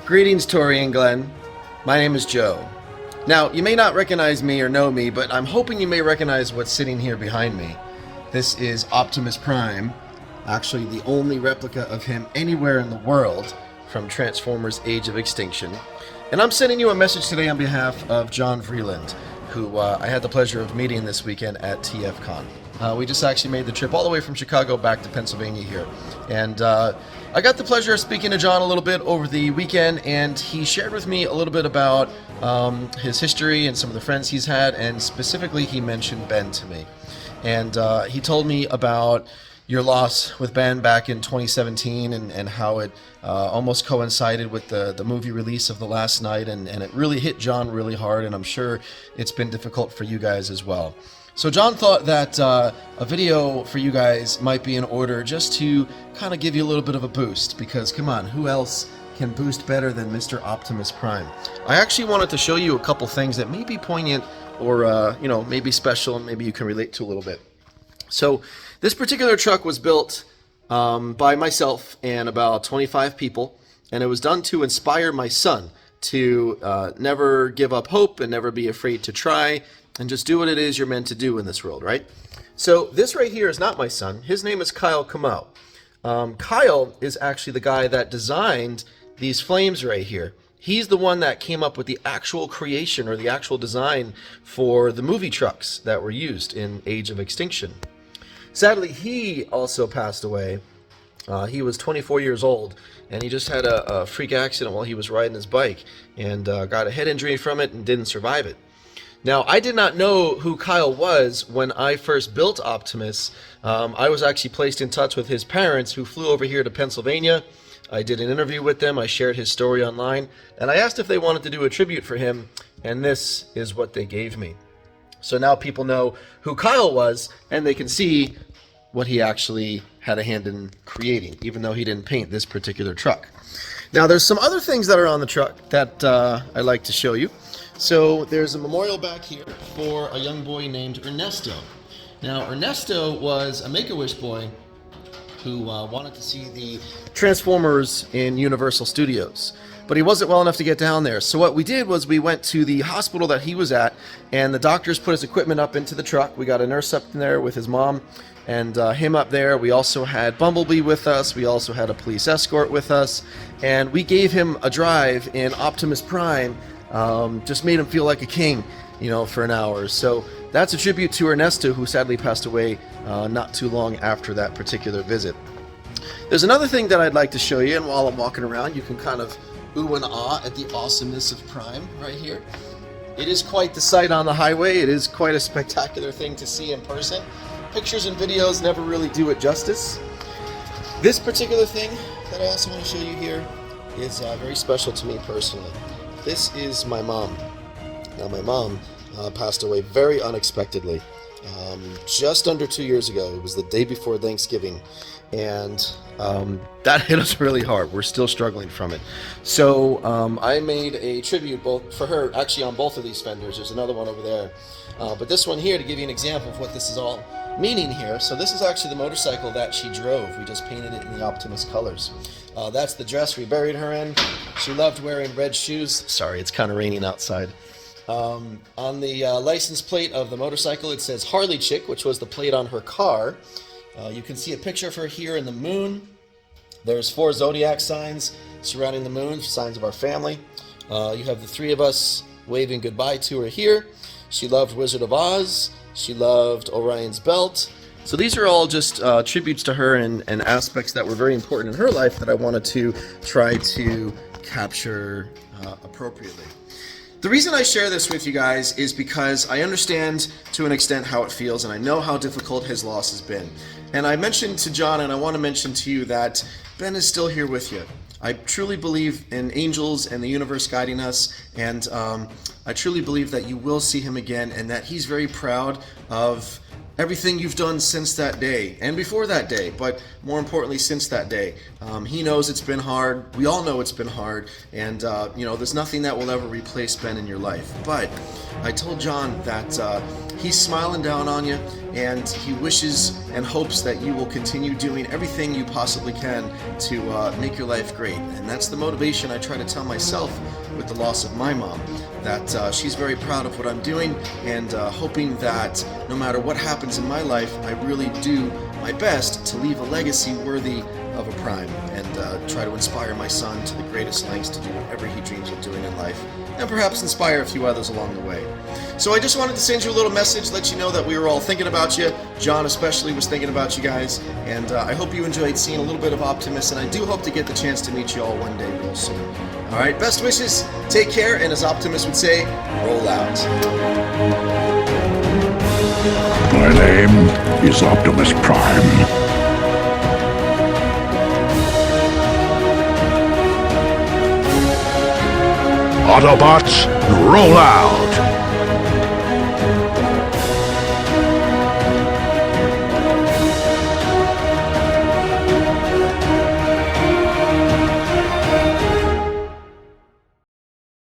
Greetings, Tori and Glenn. My name is Joe. Now, you may not recognize me or know me, but I'm hoping you may recognize what's sitting here behind me. This is Optimus Prime, actually the only replica of him anywhere in the world from Transformers Age of Extinction. And I'm sending you a message today on behalf of John Vreeland, who I had the pleasure of meeting this weekend at TFCon. We just actually made the trip all the way from Chicago back to Pennsylvania here. And I got the pleasure of speaking to John a little bit over the weekend, and he shared with me a little bit about his history and some of the friends he's had, and specifically he mentioned Ben to me. And he told me about your loss with Ben back in 2017 and how it almost coincided with the movie release of The Last Night, and it really hit John really hard, and I'm sure it's been difficult for you guys as well. So John thought that a video for you guys might be in order, just to kind of give you a little bit of a boost, because come on, who else can boost better than Mr. Optimus Prime? I actually wanted to show you a couple things that may be poignant or maybe special, and maybe you can relate to a little bit. So this particular truck was built by myself and about 25 people, and it was done to inspire my son to never give up hope and never be afraid to try, and just do what it is you're meant to do in this world, right? So this right here is not my son. His name is Kyle Kamau. Kyle is actually the guy that designed these flames right here. He's the one that came up with the actual creation or the actual design for the movie trucks that were used in Age of Extinction. Sadly, he also passed away. He was 24 years old, and he just had a freak accident while he was riding his bike, and got a head injury from it and didn't survive it. Now, I did not know who Kyle was when I first built Optimus. I was actually placed in touch with his parents, who flew over here to Pennsylvania. I did an interview with them, I shared his story online, and I asked if they wanted to do a tribute for him, and this is what they gave me. So now people know who Kyle was, and they can see what he actually had a hand in creating, even though he didn't paint this particular truck. Now, there's some other things that are on the truck that I'd like to show you. So there's a memorial back here for a young boy named Ernesto. Now, Ernesto was a Make-A-Wish boy who wanted to see the Transformers in Universal Studios, but he wasn't well enough to get down there. So what we did was we went to the hospital that he was at, and the doctors put his equipment up into the truck. We got a nurse up in there with his mom and him up there. We also had Bumblebee with us. We also had a police escort with us, and we gave him a drive in Optimus Prime. Just made him feel like a king, for an hour. So that's a tribute to Ernesto, who sadly passed away not too long after that particular visit. There's another thing that I'd like to show you, and while I'm walking around, you can kind of ooh and ah at the awesomeness of Prime right here. It is quite the sight on the highway. It is quite a spectacular thing to see in person. Pictures and videos never really do it justice. This particular thing that I also want to show you here is very special to me personally. This is my mom. Now, my mom passed away very unexpectedly, just under 2 years ago. It was the day before Thanksgiving, and that hit us really hard. We're still struggling from it. So I made a tribute both for her, actually on both of these fenders. There's another one over there, but this one here to give you an example of what this is all meaning here. So this is actually the motorcycle that she drove. We just painted it in the Optimus colors. That's the dress we buried her in. She loved wearing red shoes. Sorry, it's kind of raining outside. On the license plate of the motorcycle, it says Harley Chick, which was the plate on her car. You can see a picture of her here in the moon. There's 4 zodiac signs surrounding the moon, signs of our family. You have the 3 of us waving goodbye to her here. She loved Wizard of Oz. She loved Orion's Belt. So these are all just tributes to her and aspects that were very important in her life that I wanted to try to capture appropriately. The reason I share this with you guys is because I understand to an extent how it feels, and I know how difficult his loss has been. And I mentioned to John, and I want to mention to you, that Ben is still here with you. I truly believe in angels and the universe guiding us, and I truly believe that you will see him again, and that he's very proud of everything you've done since that day and before that day, but more importantly since that day. He knows it's been hard. We all know it's been hard, and there's nothing that will ever replace Ben in your life. But I told John that he's smiling down on you, and he wishes and hopes that you will continue doing everything you possibly can to make your life great. And that's the motivation I try to tell myself with the loss of my mom, that she's very proud of what I'm doing, and hoping that no matter what happens in my life, I really do my best to leave a legacy worthy of a prime, and try to inspire my son to the greatest lengths to do whatever he dreams of doing in life, and perhaps inspire a few others along the way. So I just wanted to send you a little message, let you know that we were all thinking about you. John especially was thinking about you guys, and I hope you enjoyed seeing a little bit of Optimus, and I do hope to get the chance to meet you all one day real soon. All right, best wishes, take care, and as Optimus would say, roll out. My name is Optimus Prime. Autobots, roll out!